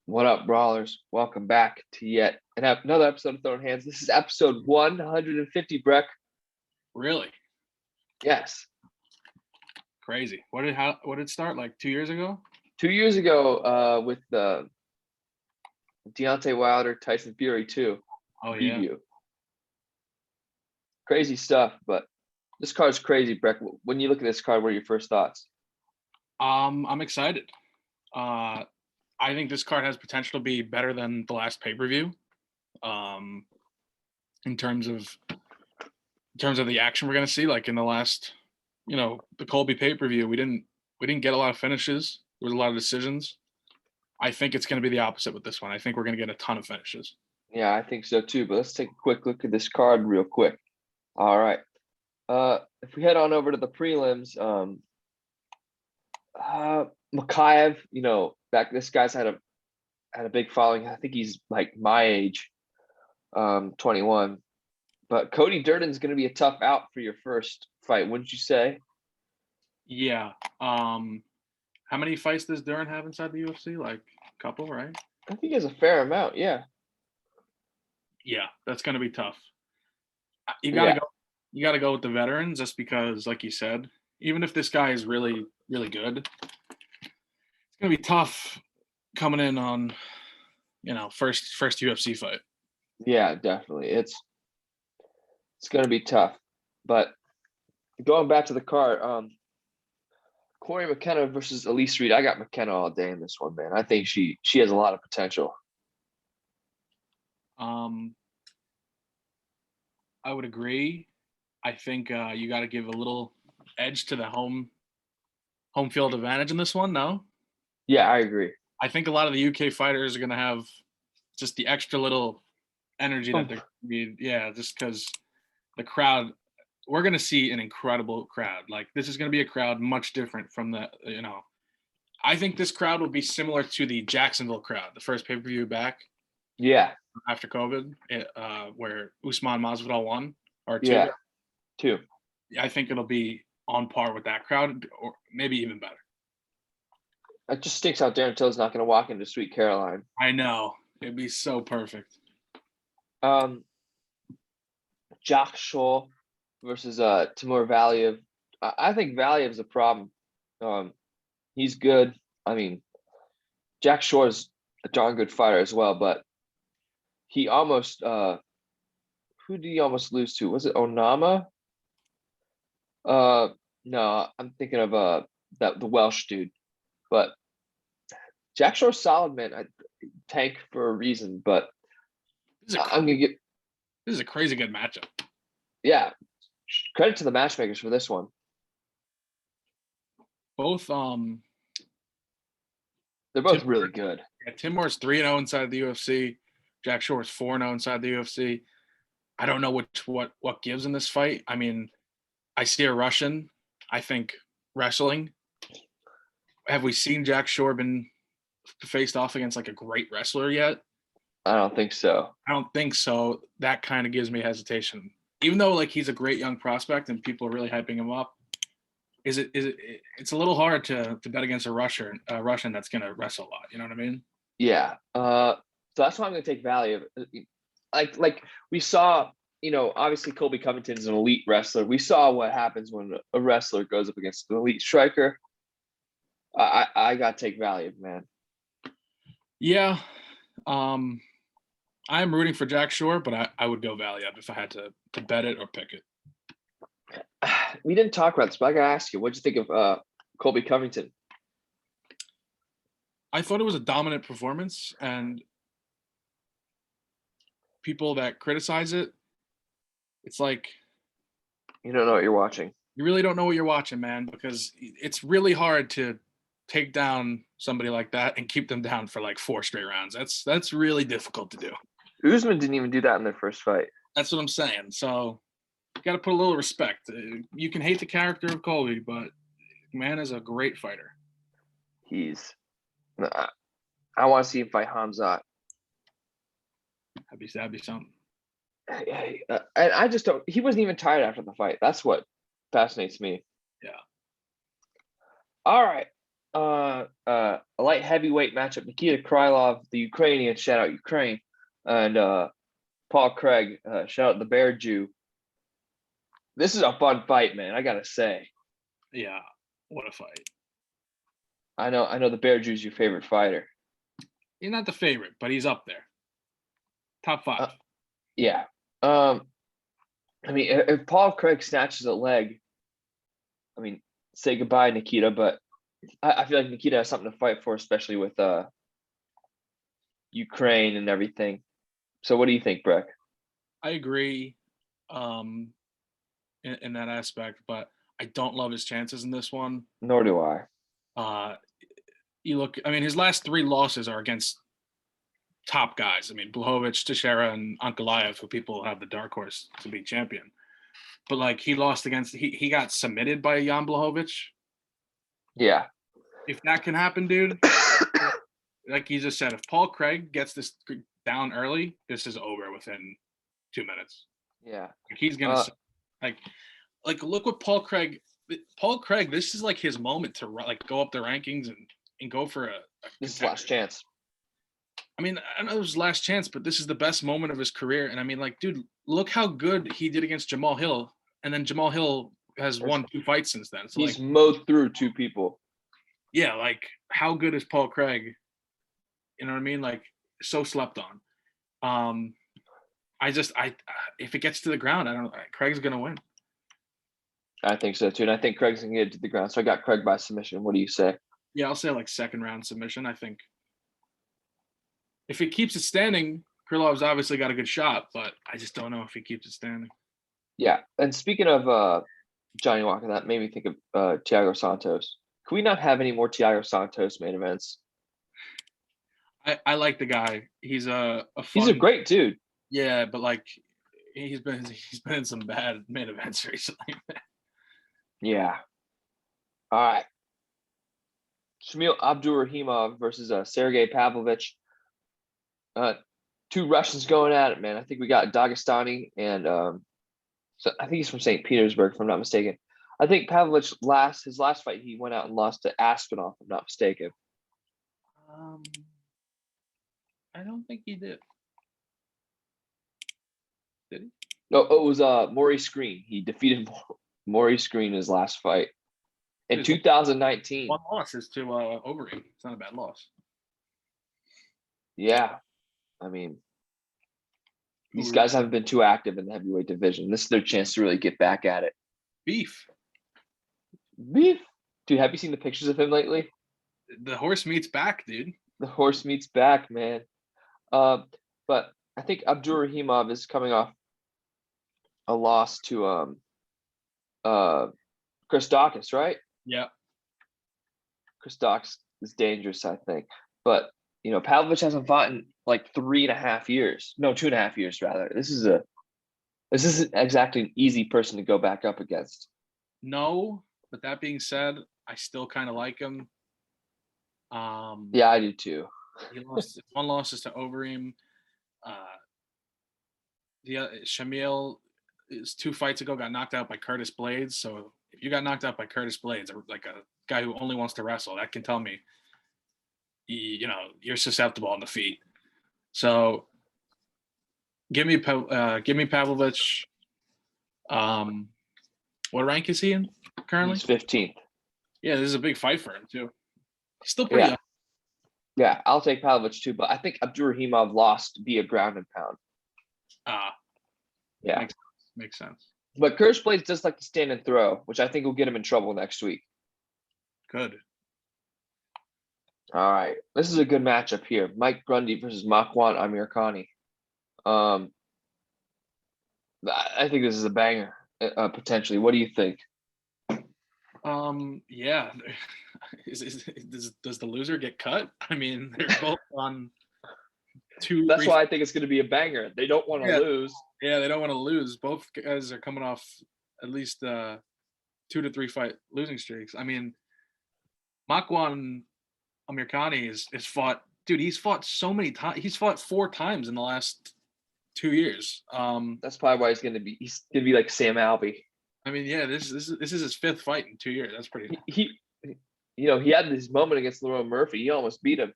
What up, brawlers? Welcome back to yet another episode of Throwin Hands. This is episode 150, Breck. Really? Yes. Crazy. What did it start like 2 years ago? 2 years ago, with Deontay Wilder, Tyson Fury 2 Yeah. preview. Crazy stuff, but this card's crazy, Breck. When you look at this card, what are your first thoughts? I'm excited. I think this card has potential to be better than the last pay-per-view. In terms of the action we're gonna see, like in the last, the Colby pay-per-view, we didn't get a lot of finishes. There was a lot of decisions. I think it's gonna be the opposite with this one. I think we're gonna get a ton of finishes. Yeah, I think so too, but let's take a quick look at this card real quick. All right. If we head on over to the prelims, Makayev, this guy's had a big following. I think he's like my age, 21. But Cody Durden's going to be a tough out for your first fight, wouldn't you say? Yeah. How many fights does Durden have inside the UFC? Like a couple, right? I think he has a fair amount. Yeah. Yeah, that's going to be tough. You gotta go with the veterans, just because, like you said, even if this guy is really, really good, it's gonna be tough coming in on, first UFC fight. Yeah, definitely. It's gonna be tough. But going back to the card, Corey McKenna versus Elise Reed. I got McKenna all day in this one, man. I think she has a lot of potential. I would agree. I think you got to give a little edge to the home field advantage in this one. No? Yeah, I agree. I think a lot of the UK fighters are going to have just the extra little energy that they need. Yeah, just because the crowd, we're going to see an incredible crowd. Like, this is going to be a crowd much different from the, I think this crowd will be similar to the Jacksonville crowd, the first pay-per-view back. Yeah. After COVID, where Usman Masvidal won, or two. Yeah. 2. I think it'll be on par with that crowd, or maybe even better. It just stinks out Darren Till's not going to walk into Sweet Caroline. I know. It'd be so perfect. Jock Scholl versus Timur Valiev. I think Valiev's a problem. He's good. I mean, Jack Shore's a darn good fighter as well, but he almost who did he almost lose to? Was it Onama? No, I'm thinking of the Welsh dude. But Jack Shore's solid, man. I tank for a reason, but This is a crazy good matchup. Yeah. Credit to the matchmakers for this one. Both they're both really good. Yeah, Timur's 3-0 inside the UFC. Jack Shore's 4-0 inside the UFC. I don't know what gives in this fight. I mean, I see a Russian. I think wrestling. Have we seen Jack Shore been faced off against like a great wrestler yet? I don't think so. I don't think so. That kind of gives me hesitation. Even though like he's a great young prospect and people are really hyping him up, it's a little hard to bet against a Russian that's going to wrestle a lot. You know what I mean? Yeah. So that's why I'm going to take value. Like we saw, obviously Colby Covington's an elite wrestler. We saw what happens when a wrestler goes up against an elite striker. I got to take value, man. Yeah. I'm rooting for Jack Shore, but I would go Valiev if I had to bet it or pick it. We didn't talk about this, but I got to ask you, what'd you think of Colby Covington? I thought it was a dominant performance, and people that criticize it, it's like you don't know what you're watching. You really don't know what you're watching, man, because it's really hard to take down somebody like that and keep them down for like 4 straight rounds. That's really difficult to do. Usman didn't even do that in their first fight. That's what I'm saying. So you got to put a little respect. You can hate the character of Colby, but man is a great fighter. I want to see him fight Hamzat. That'd be something. And I just don't. He wasn't even tired after the fight. That's what fascinates me. Yeah. All right. a light heavyweight matchup. Nikita Krylov, the Ukrainian, shout out Ukraine, and Paul Craig, shout out the Bear Jew. This is a fun fight, man. I gotta say. Yeah, what a fight. I know the Bear Jew's your favorite fighter. He's not the favorite, but he's up there. Top 5. Yeah. I mean, if Paul Craig snatches a leg, I mean, say goodbye, Nikita. But I feel like Nikita has something to fight for, especially with Ukraine and everything. So, what do you think, Breck? I agree in that aspect, but I don't love his chances in this one. Nor do I. I mean, his last 3 losses are against top guys. I mean, Blachowicz, Teixeira, and Ankalaev, who people have the dark horse to be champion. But like he lost against, he got submitted by Jan Blachowicz. Yeah. If that can happen, dude, like you just said, if Paul Craig gets this down early, this is over within 2 minutes. Yeah. Like he's gonna like look what Paul Craig. This is like his moment to like go up the rankings and go for a this is last chance. I mean, I know it was his last chance, but this is the best moment of his career. And I mean, like, dude, look how good he did against Jamal Hill. And then Jamal Hill has won 2 fights since then. So he's like, mowed through 2 people. Yeah, like how good is Paul Craig? You know what I mean? Like so slept on. If it gets to the ground, Craig's gonna win. I think so too. And I think Craig's gonna get it to the ground. So I got Craig by submission. What do you say? Yeah, I'll say like 2nd round submission. I think if he keeps it standing, Krylov's obviously got a good shot, but I just don't know if he keeps it standing. Yeah. And speaking of Johnny Walker, that made me think of Thiago Santos. Can we not have any more Thiago Santos main events? I like the guy. He's a he's a great dude. Yeah, but like he's been in some bad main events recently. Yeah. All right. Shamil Abdurrahimov versus Sergey Pavlovich. 2 Russians going at it, man. I think we got Dagestani and so I think he's from St. Petersburg, if I'm not mistaken. I think Pavlovich his last fight he went out and lost to Aspinall, if I'm not mistaken. I don't think he did. Did he? No, it was Maurice Green. He defeated Maurice Green in his last fight in 2019. 1 loss is to Overeem. It's not a bad loss. Yeah, I mean, these guys haven't been too active in the heavyweight division. This is their chance to really get back at it. Beef. Dude, have you seen the pictures of him lately? The horse meat's back, dude. The horse meat's back, man. But I think Abdurrahimov is coming off a loss to Chris Dawkins, right? Yeah. Chris Dawkins is dangerous, I think. But you know, Pavlovich hasn't fought in like 3.5 years. No, 2.5 years rather. This isn't exactly an easy person to go back up against. No, but that being said, I still kind of like him. Yeah, I do too. He lost 1 losses to Overeem. Shamil is 2 fights ago got knocked out by Curtis Blades. So if you got knocked out by Curtis Blades, like a guy who only wants to wrestle, that can tell me, you know, you're susceptible on the feet. So give me Pavlovich. What rank is he in currently? He's 15th. Yeah, this is a big fight for him too. He's still pretty young. Yeah, I'll take Pavlovich too, but I think Abdurrahimov lost via ground and pound. Yeah. Makes sense. But Curtis Blades does like to stand and throw, which I think will get him in trouble next week. Good. All right. This is a good matchup here. Mike Grundy versus Makwan Amirkhani. I think this is a banger, potentially. What do you think? Yeah. Does the loser get cut? I mean, they're both on 2. That's why I think it's going to be a banger. They don't want to lose. Yeah, they don't want to lose. Both guys are coming off at least 2 to 3 fight losing streaks. I mean, Makwan Amirkhani is fought. Dude, he's fought so many times. He's fought 4 times in the last 2 years. That's probably why he's gonna be like Sam Alvey. I mean, yeah, this is his 5th fight in 2 years. That's pretty. he had this moment against Lerone Murphy. He almost beat him.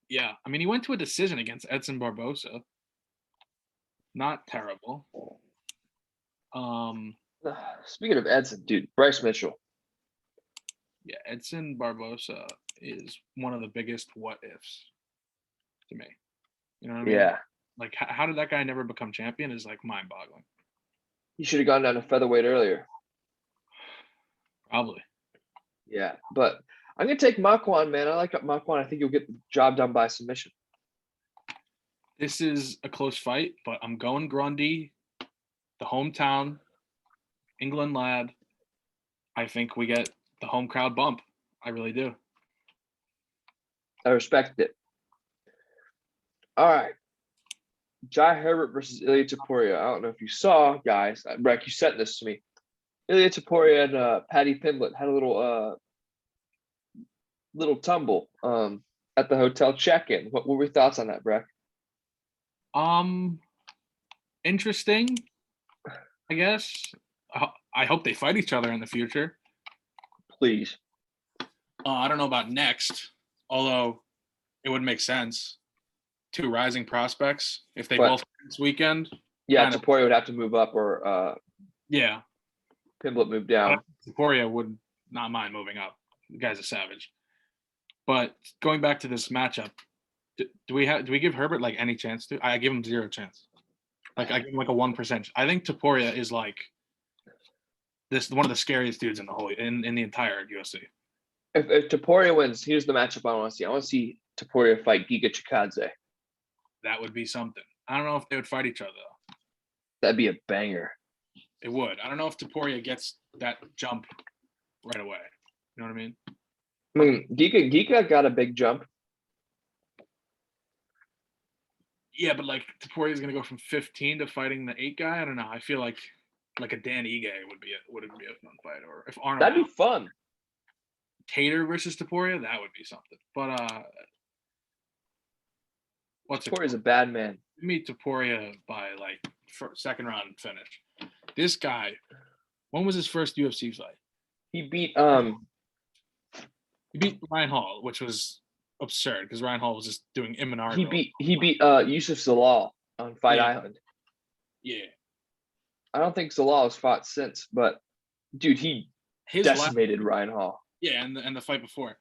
Yeah, I mean, he went to a decision against Edson Barbosa. Not terrible. Speaking of Edson, dude, Bryce Mitchell. Yeah, Edson Barbosa is one of the biggest what ifs to me. You know what I mean? Yeah. Like, how did that guy never become champion is like mind-boggling. He should have gone down to featherweight earlier. Probably. Yeah, but I'm gonna take Makwan, man. I like Makwan. I think you'll get the job done by submission. This is a close fight, but I'm going Grundy, the hometown, England lad. I think we get the home crowd bump. I really do. I respect it. All right. Jai Herbert versus Iliotoporia. I don't know if you saw, guys. Breck, you sent this to me. Iliotoporia and Patty Pimblett had a little tumble at the hotel check-in. What were your thoughts on that, Breck? Interesting, I guess. I hope they fight each other in the future. Please. I don't know about next, although it would make sense. Two rising prospects, if they both this weekend. Yeah, Topuria would have to move up, or yeah, Pimblett move down. Topuria would not mind moving up. The guy's a savage. But going back to this matchup, do we give Herbert like any chance to? I give him 0 chance. Like I give him like a 1%. I think Topuria is like one of the scariest dudes in the whole in the entire UFC. If Topuria wins, here's the matchup I want to see. I want to see Topuria fight Giga Chikadze. That would be something. I don't know if they would fight each other though. That'd be a banger. It would. I don't know if Topuria gets that jump right away. You know what I mean? I mean, Giga got a big jump. Yeah, but like Topuria is gonna go from 15 to fighting the 8 guy. I don't know. I feel like a Dan Ige would be a fun fight, or if Arnold. That'd be fun. Tater versus Topuria, that would be something. But Topuria's a bad man. Meet Topuria by like second round finish. This guy, when was his first UFC fight? He beat Ryan Hall, which was absurd because Ryan Hall was just doing Imanari. He beat Yusuf Zalal on Fight Island. Yeah. I don't think Zalal has fought since, but dude, he decimated Ryan Hall. Yeah, and the fight before.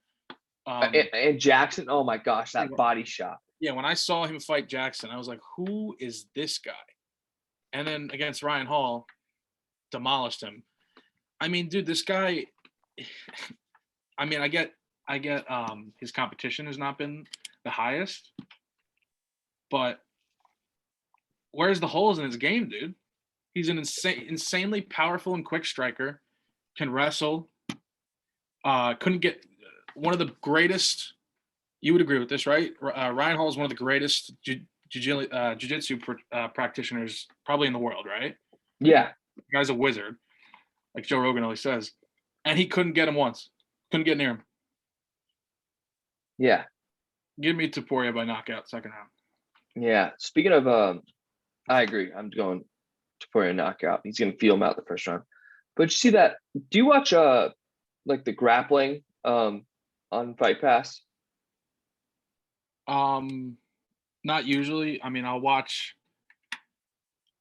And Jackson, oh my gosh, that body shot. Yeah, when I saw him fight Jackson, I was like, who is this guy? And then against Ryan Hall, demolished him. I mean, dude, this guy, I mean, I get his competition has not been the highest, but where's the holes in his game, dude? He's an insanely powerful and quick striker, can wrestle, couldn't get one of the greatest, you would agree with this, right? Ryan Hall is one of the greatest jiu-jitsu practitioners probably in the world, right? Yeah. The guy's a wizard, like Joe Rogan always says. And he couldn't get him once. Couldn't get near him. Yeah. Give me Topuria by knockout second round. Yeah. Speaking of, I agree. I'm going Topuria knockout. He's going to feel him out the first round. But you see that? Do you watch like the grappling on Fight Pass? Not usually. I mean, I'll watch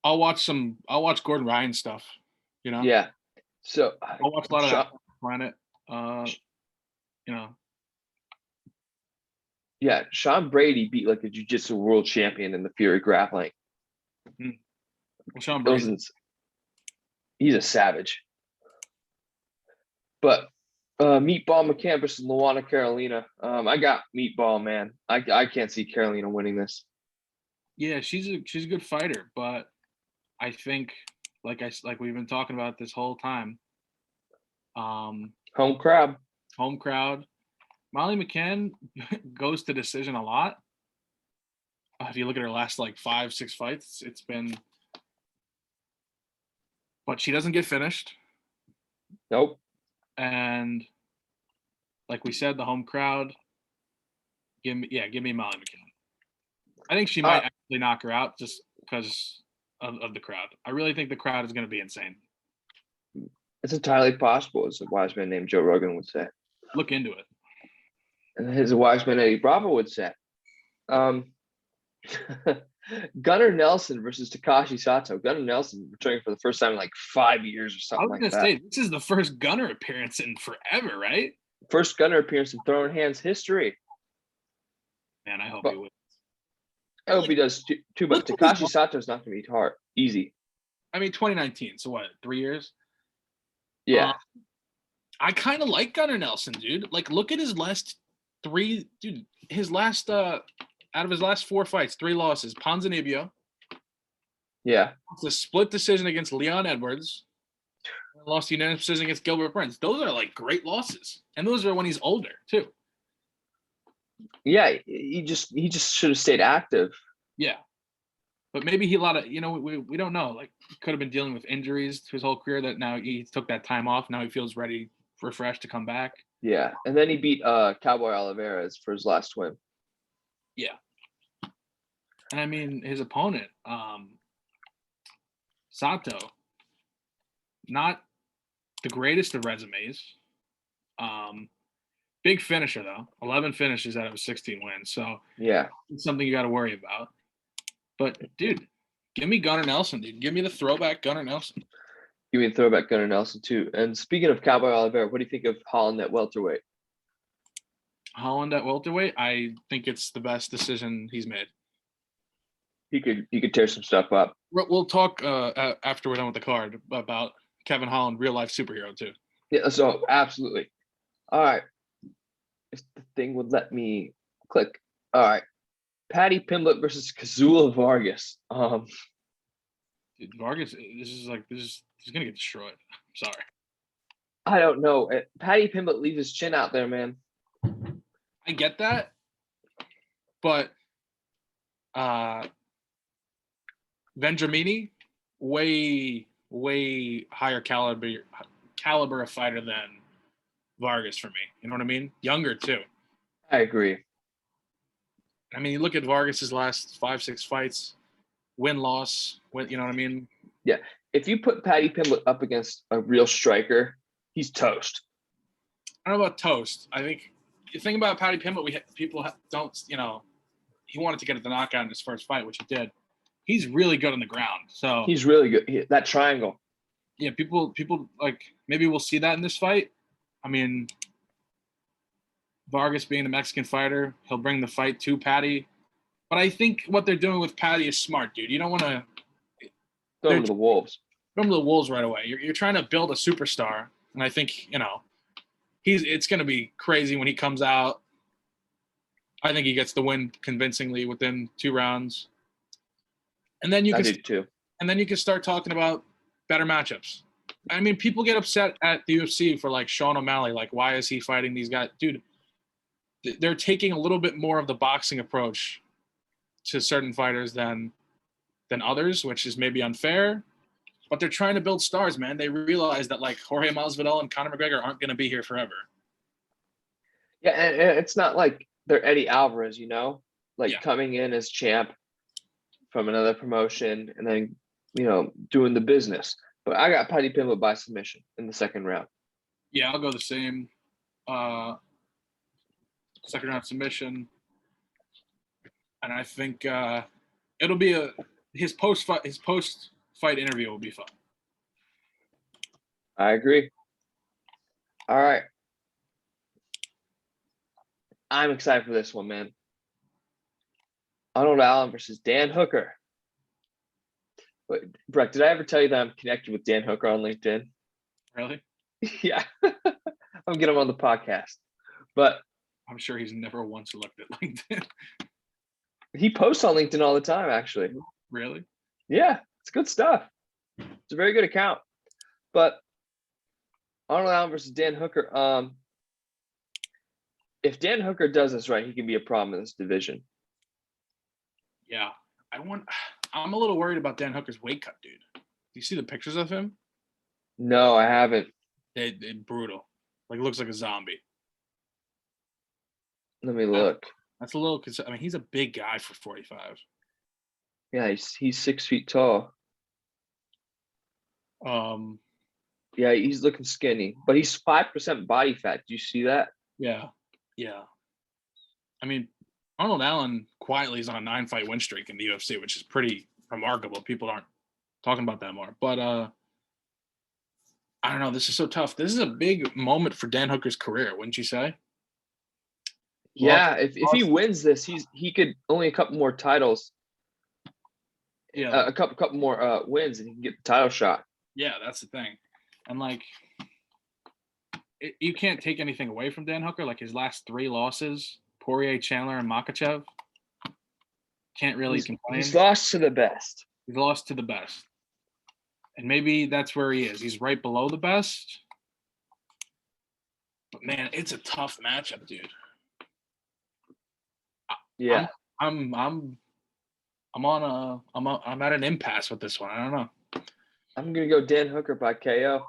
Gordon Ryan stuff, you know? Yeah. So I'll watch a lot of that Planet. You know. Yeah, Sean Brady beat like a jiu-jitsu world champion in the Fury grappling. Well, Sean Brady, he's a savage. But Meatball McCann versus Luana Carolina. I got Meatball, man. I can't see Carolina winning this. Yeah, she's a good fighter, but I think like we've been talking about this whole time. Home crowd. Molly McCann goes to decision a lot. If you look at her last like 5-6 fights, it's been, but she doesn't get finished. Nope. And like we said, the home crowd. Give me Molly McCann. I think she might actually knock her out just because of the crowd. I really think the crowd is going to be insane. It's entirely possible, as a wise man named Joe Rogan would say. Look into it. And his wise man Eddie Bravo would say. Gunnar Nelson versus Takashi Sato. Gunnar Nelson returning for the first time in like 5 years or I something was like gonna that. say this is the first Gunner appearance in forever, right? First Gunnar appearance in Throwin Hands history. Man, I hope But he wins. I hope he does too, but Takashi Sato's not going to be hard. Easy. I mean, 2019. So what? 3 years? Yeah. I kind of like Gunnar Nelson, dude. Like, look at his last 3, dude. His last out of his last 4 fights, 3 losses. Ponzinibbio. Yeah. It's a split decision against Leon Edwards. Lost unanimous decision against Gilbert Burns. Those are like great losses, and those are when he's older too. Yeah, he just should have stayed active. Yeah, but maybe he we don't know. Like, he could have been dealing with injuries to his whole career. That now he took that time off. Now he feels ready, refreshed to come back. Yeah, and then he beat Cowboy Oliveras for his last win. Yeah, and I mean his opponent, Sato, not the greatest of resumes. Big finisher though, 11 finishes out of 16 wins. So yeah, it's something you got to worry about. But dude, give me Gunnar Nelson, dude. Give me the throwback Gunnar Nelson. give me a throwback Gunnar Nelson too. And speaking of Cowboy Oliveira, what do you think of Holland at welterweight? Holland at welterweight, I think it's the best decision he's made. He could tear some stuff up. We'll talk after we're done with the card about Kevin Holland, real life superhero too. Yeah, so absolutely. All right. If the thing would let me click. All right. Paddy Pimblett versus Kazula Vargas. Dude, Vargas, he's gonna get destroyed. I'm sorry. I don't know. Paddy Pimblett leaves his chin out there, man. I get that, but Vendramini, way higher caliber of fighter than Vargas for me. You know what I mean? Younger too. I agree. I mean, you look at Vargas's last 5-6 fights, win-loss. You know what I mean? Yeah. If you put Paddy Pimblett up against a real striker, he's toast. I don't know about toast. I think the thing about Paddy Pimblett, people don't, he wanted to get the knockout in his first fight, which he did. He's really good on the ground. So he's really good. That triangle. Yeah, people like, maybe we'll see that in this fight. I mean, Vargas being the Mexican fighter, he'll bring the fight to Paddy. But I think what they're doing with Paddy is smart, dude. You don't want to throw him to the wolves. Throw him to the wolves right away. You're trying to build a superstar, and I think it's going to be crazy when he comes out. I think he gets the win convincingly within 2 rounds, and then you can start talking about better matchups. I mean, people get upset at the UFC for like Sean O'Malley, like, why is he fighting these guys, dude? They're taking a little bit more of the boxing approach to certain fighters than others, which is maybe unfair. But they're trying to build stars, man. They realize that like Jorge Masvidal and Conor McGregor aren't going to be here forever. Yeah, and it's not like they're Eddie Alvarez, coming in as champ from another promotion and then, doing the business. But I got Paddy Pimblett by submission in the second round. Yeah, I'll go the same. Second round submission. And I think it'll be his post fight interview will be fun. I agree. All right. I'm excited for this one, man. Arnold Allen versus Dan Hooker. Wait, Breck, did I ever tell you that I'm connected with Dan Hooker on LinkedIn? Really? Yeah. I'm getting him on the podcast. But I'm sure he's never once looked at LinkedIn. He posts on LinkedIn all the time, actually. Really? Yeah, it's good stuff. It's a very good account. But Arnold Allen versus Dan Hooker. If Dan Hooker does this right, he can be a problem in this division. Yeah. I'm a little worried about Dan Hooker's weight cut, dude. Do you see the pictures of him? No, I haven't. They're brutal. Like, looks like a zombie. Let me look. That's a little. I mean, he's a big guy for 45. Yeah, he's 6 feet tall. Yeah, he's looking skinny, but he's 5% body fat. Do you see that? Yeah. I mean, Arnold Allen quietly is on a 9-fight win streak in the UFC, which is pretty remarkable. People aren't talking about that more. But I don't know. This is so tough. This is a big moment for Dan Hooker's career, wouldn't you say? Yeah, if he wins this, he could only a couple more titles. Yeah, a couple more wins, and he can get the title shot. Yeah, that's the thing. And you can't take anything away from Dan Hooker. Like his last 3 losses, Poirier, Chandler, and Makhachev. Can't really complain. He's lost to the best. He's lost to the best. And maybe that's where he is. He's right below the best. But man, it's a tough matchup, dude. Yeah. I'm at an impasse with this one. I don't know. I'm gonna go Dan Hooker by KO.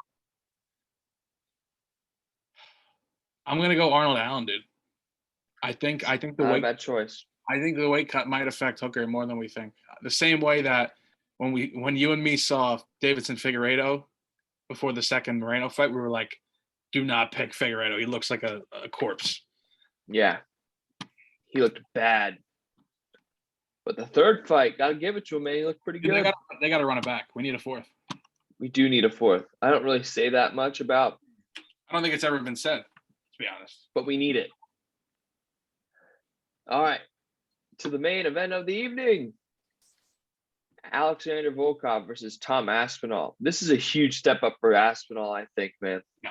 I'm gonna go Arnold Allen, dude. I think the Not a weight bad choice. I think the weight cut might affect Hooker more than we think. The same way that when you and me saw Davidson Figueiredo before the second Moreno fight, we were like, do not pick Figueiredo. He looks like a corpse. Yeah. He looked bad. But the third fight, gotta give it to him, man. He looked pretty good. They gotta run it back. We need a 4th. We do need a 4th. I don't really say that much about. I don't think it's ever been said, to be honest. But we need it. All right. To the main event of the evening. Alexander Volkov versus Tom Aspinall. This is a huge step up for Aspinall, I think, man. Yeah.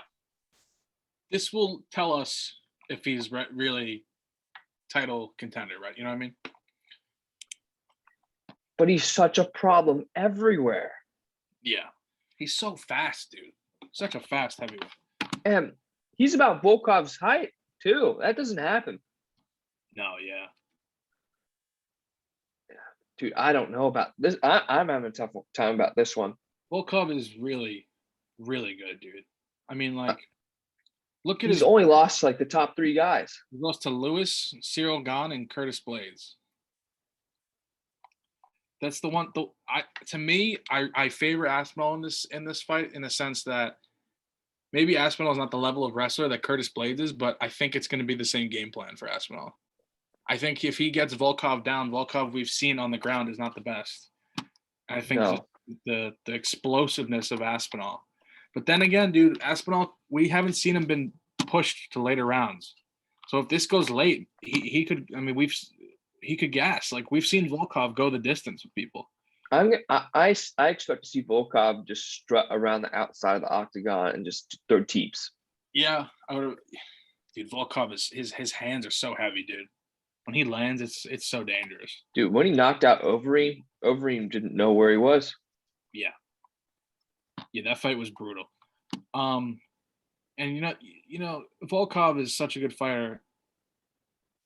This will tell us if he's really title contender, right? You know what I mean? But he's such a problem everywhere. Yeah. He's so fast, dude. Such a fast heavyweight. And he's about Volkov's height, too. That doesn't happen. No, yeah. Dude, I don't know about this. I'm having a tough time about this one. Volkov is really, really good, dude. I mean, look at He's only lost to, the top 3 guys. He lost to Lewis, Cyril Gane, and Curtis Blades. That's the one. To me, I favor Aspinall in this fight in the sense that maybe Aspinall is not the level of wrestler that Curtis Blades is, but I think it's going to be the same game plan for Aspinall. I think if he gets Volkov down, Volkov we've seen on the ground is not the best. I think the explosiveness of Aspinall. But then again, dude, Aspinall, we haven't seen him been pushed to later rounds. So if this goes late, he could. I mean, he could gas. We've seen Volkov go the distance with people. I expect to see Volkov just strut around the outside of the octagon and just throw teeps. Yeah, dude. Volkov his hands are so heavy, dude. When he lands, it's so dangerous. Dude, when he knocked out Overeem didn't know where he was. Yeah, that fight was brutal. And you know, Volkov is such a good fighter.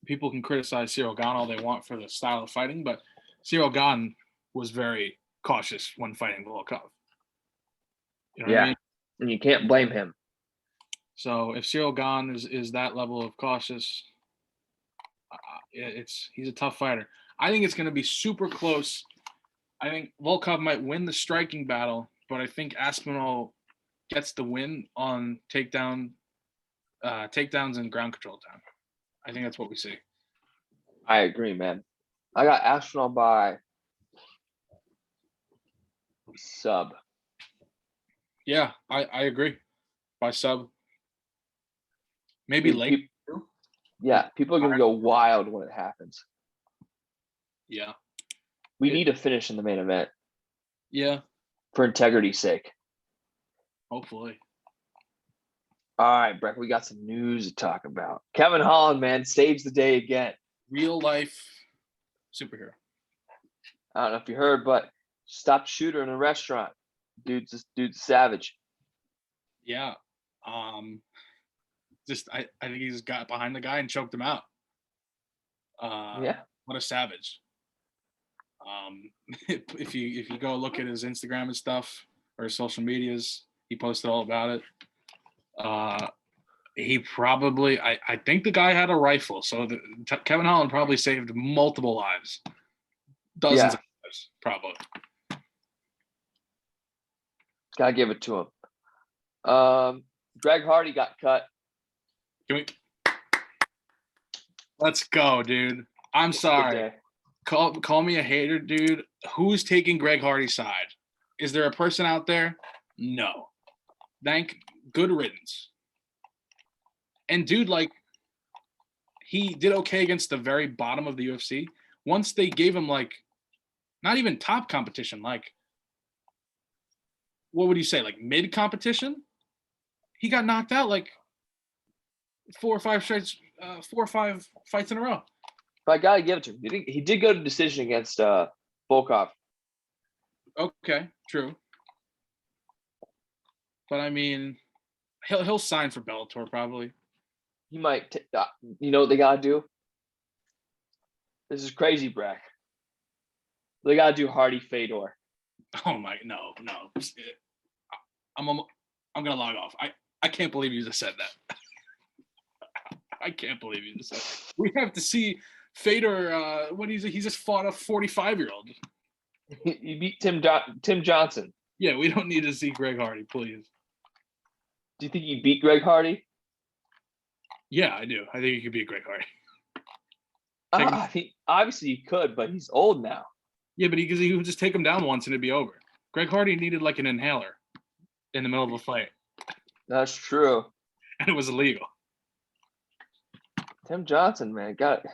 People can criticize Cyril Gane all they want for the style of fighting, but Cyril Gane was very cautious when fighting Volkov. You know what I mean? And you can't blame him. So if Cyril Gane is that level of cautious, he's a tough fighter. I think it's going to be super close. I think Volkov might win the striking battle, but I think Aspinall gets the win on takedowns and ground control time. I think that's what we see. I agree, man. I got Aspinall by sub. Yeah, I agree. By sub. Maybe late. People are going to go wild when it happens. Yeah. We need to finish in the main event. Yeah. For integrity's sake. Hopefully. All right, Breck, we got some news to talk about. Kevin Holland, man, saves the day again. Real life superhero. I don't know if you heard, but stopped shooter in a restaurant. Dude's savage. Yeah. I think he just got behind the guy and choked him out. What a savage. If you go look at his Instagram and stuff or his social medias, he posted all about it. He probably, I think the guy had a rifle, so Kevin Holland probably saved multiple lives, dozens of lives, probably. Gotta give it to him. Greg Hardy got cut. Can we? Let's go, dude. I'm It's a good sorry. day. Call me a hater, dude. Who's taking Greg Hardy's side? Is there a person out there? No. Good riddance. And dude, like, he did okay against the very bottom of the UFC. Once they gave him, like, not even top competition, like, what would you say, like mid competition? He got knocked out like 4 or 5 fights in a row. But I gotta give it to him. He did go to decision against Volkov. Okay, true. But I mean, he'll sign for Bellator probably. He might. You know what they gotta do? This is crazy, Breck. They gotta do Hardy Fedor. Oh my, no. I'm gonna log off. I can't believe you just said that. I can't believe you just said that. We have to see Fedor. What is it? He just fought a 45-year-old. He beat Tim Johnson. Yeah, we don't need to see Greg Hardy, please. Do you think he beat Greg Hardy? Yeah, I do. I think he could be a Greg Hardy. Obviously he could, but he's old now. Yeah, but he would just take him down once and it'd be over. Greg Hardy needed like an inhaler in the middle of a fight. That's true. And it was illegal. Tim Johnson, man, got it.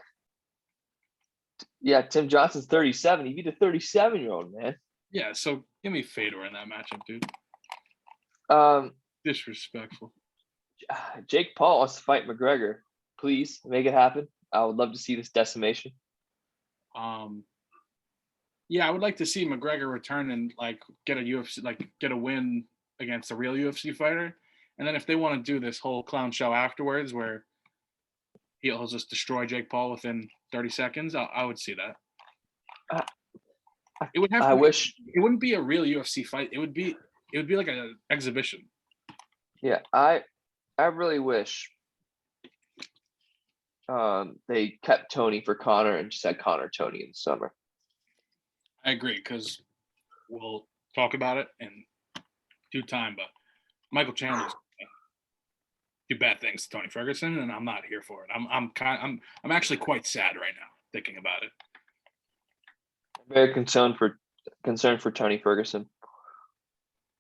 Yeah, Tim Johnson's 37. He beat a 37-year-old, man. Yeah, so give me Fedor in that matchup, dude. Disrespectful. Jake Paul wants to fight McGregor. Please make it happen. I would love to see this decimation. Yeah, I would like to see McGregor return and like get a win against a real UFC fighter. And then if they want to do this whole clown show afterwards where he'll just destroy Jake Paul within 30 seconds, I would see that. It would have. It wouldn't be a real UFC fight. It would be like an exhibition. Yeah, I really wish they kept Tony for Connor and just had Connor Tony in the summer. I agree, because we'll talk about it in due time. But Michael Chandler's do bad things to Tony Ferguson, and I'm not here for it. I'm actually quite sad right now thinking about it. I'm very concerned for Tony Ferguson.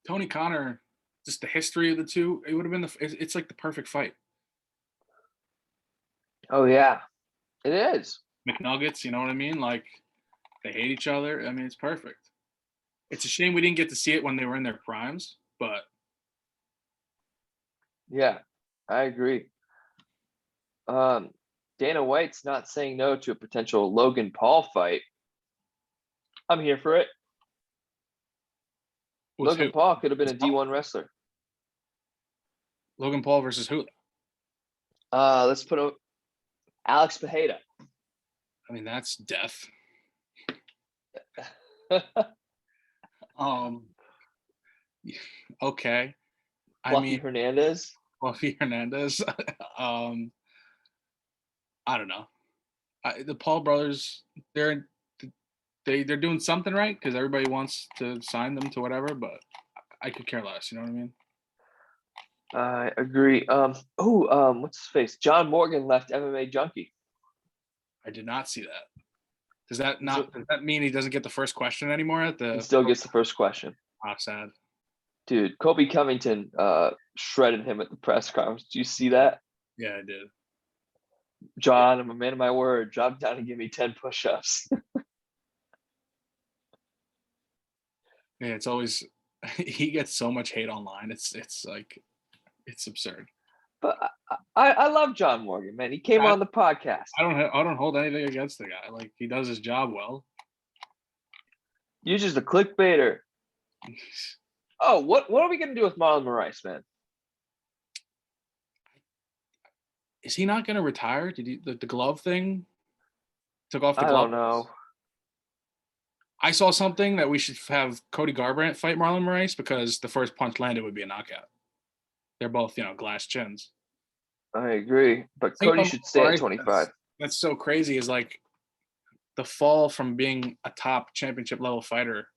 Tony Connor, just the history of the two, it would have been it's like the perfect fight. Oh yeah, it is. McNuggets, you know what I mean? Like they hate each other. I mean, it's perfect. It's a shame we didn't get to see it when they were in their primes, but yeah, I agree. Dana White's not saying no to a potential Logan Paul fight. I'm here for it. Logan Paul could have been a D1 wrestler. Logan Paul versus who? Let's put Alex Pereira. I mean, that's death. Okay. Fluffy Hernandez. Fluffy Hernandez. I don't know. The Paul brothers, they're doing something right because everybody wants to sign them to whatever, but I could care less. You know what I mean? I agree. What's his face? John Morgan left MMA Junkie. I did not see that. Does that mean he doesn't get the first question anymore He still gets the first question. Ah, sad. Dude, Kobe Covington shredded him at the press conference. Do you see that? Yeah, I did. John, I'm a man of my word. Drop down and give me 10 push-ups. Yeah, it's always he gets so much hate online. It's like it's absurd. But I love John Morgan, man. He came on the podcast. I don't hold anything against the guy. Like he does his job well. You're just a clickbaiter. Oh, what are we gonna do with Marlon Moraes, man? Is he not gonna retire? Did he the glove thing? Took off the glove? I don't know. I saw something that we should have Cody Garbrandt fight Marlon Moraes because the first punch landed would be a knockout. They're both, glass chins. I agree, but Cody should stay at 25. That's so crazy. Is like the fall from being a top championship level fighter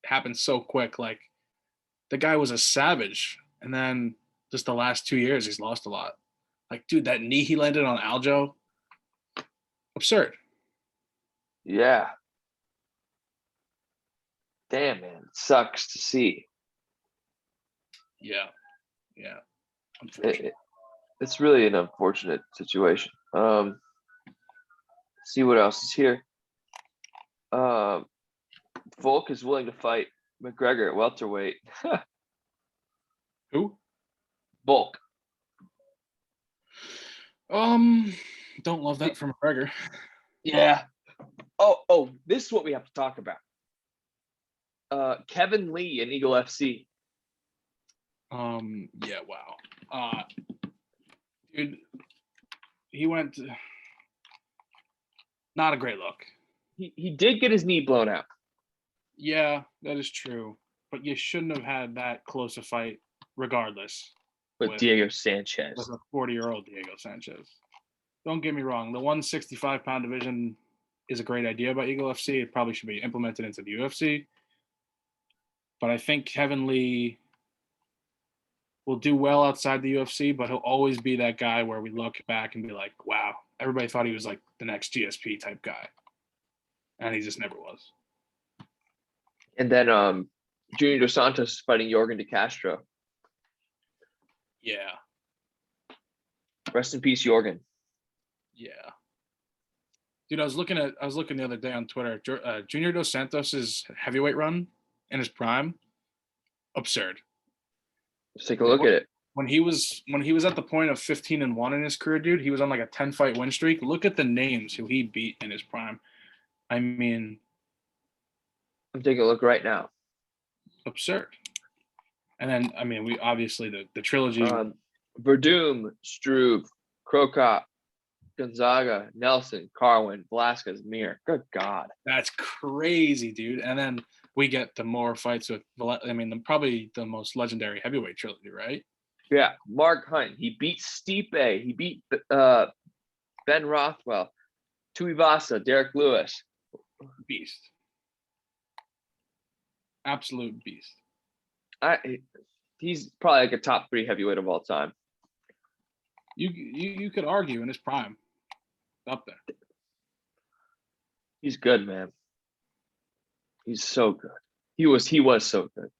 happened so quick. Like the guy was a savage, and then just the last 2 years he's lost a lot. Like, dude, that knee he landed on Aljo, Absurd. Yeah. Damn, man. It sucks to see. Yeah. Unfortunately. It's really an unfortunate situation. See what else is here. Volk is willing to fight McGregor at welterweight. Who? Volk. Don't love that from McGregor. Yeah. Oh, this is what we have to talk about. Kevin Lee in Eagle FC. Yeah, wow. Dude, he went not a great look. He did get his knee blown out. Yeah, that is true. But you shouldn't have had that close a fight regardless. With Diego Sanchez. With a 40-year-old Diego Sanchez. Don't get me wrong. The 165-pound division is a great idea by Eagle FC. It probably should be implemented into the UFC. But I think Kevin Lee will do well outside the UFC, but he'll always be that guy where we look back and be like, wow, everybody thought he was like the next GSP type guy. And he just never was. And then Junior Dos Santos is fighting Jorgen De Castro. Yeah. Rest in peace, Jorgen. Yeah. Dude, I was looking the other day on Twitter. Junior Dos Santos's heavyweight run in his prime, absurd. Let's take a look at it. When he was at the point of 15-1 in his career, dude, he was on like a 10-fight win streak. Look at the names who he beat in his prime. I mean, I'm taking a look right now. Absurd. And then, I mean, we obviously the trilogy. Verdum, Struve, Krokop, Gonzaga, Nelson, Carwin, Velasquez, Mir. Good God. That's crazy, dude. And then we get the more fights with, I mean, probably the most legendary heavyweight trilogy, right? Yeah. Mark Hunt. He beat Stipe. He beat Ben Rothwell, Tuivasa, Derek Lewis. Beast. Absolute beast. He's probably like a top 3 heavyweight of all time. You could argue in his prime. Up there. He's good, man. He's so good. He was so good.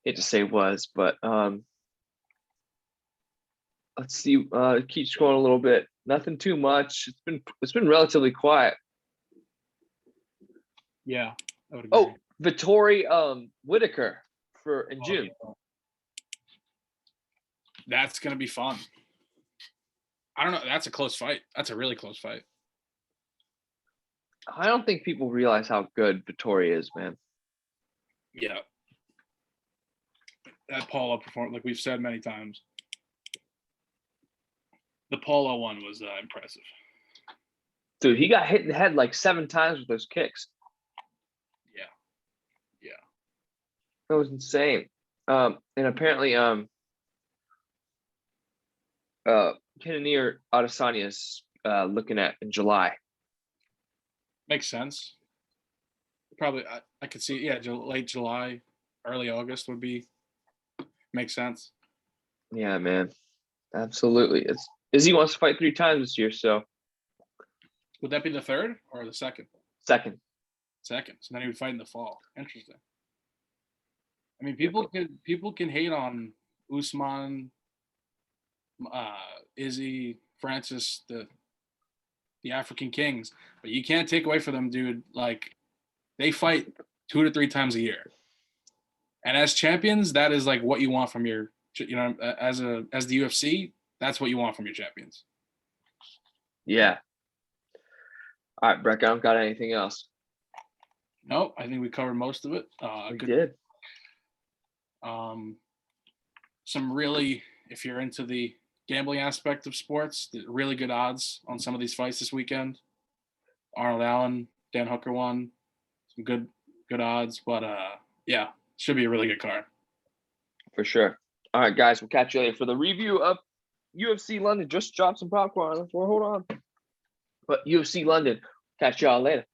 Hate to say was, but let's see. Keep scrolling a little bit. Nothing too much. It's been relatively quiet. Yeah. I would agree. Oh, Vittori Whitaker in June. Yeah. That's gonna be fun. I don't know. That's a close fight. That's a really close fight. I don't think people realize how good Vittori is, man. Yeah. That Paulo performance, like we've said many times, the Paulo one was impressive. Dude, he got hit in the head like 7 times with those kicks. Yeah. That was insane. And apparently, Cannonier Adesanya is looking at in July. Makes sense. Probably, I could see, yeah, late July, early August would make sense. Yeah, man. Absolutely. Izzy wants to fight 3 times this year, so. Would that be the third or the second? Second. Second. So then he would fight in the fall. Interesting. I mean, people can hate on Usman, Izzy, Francis, the African Kings, but you can't take away from them, dude. Like, they fight 2 to 3 times a year, and as champions, that is like what you want from your, as the UFC, that's what you want from your champions. Yeah. All right, Breck, I don't got anything else. No, I think we covered most of it. We did. Some really, if you're into the gambling aspect of sports, really good odds on some of these fights this weekend. Arnold Allen, Dan Hooker won. Some good odds, but yeah, should be a really good card. For sure. All right, guys, we'll catch you later for the review of UFC London. Just drop some popcorn on the floor. Hold on. But UFC London, catch y'all later.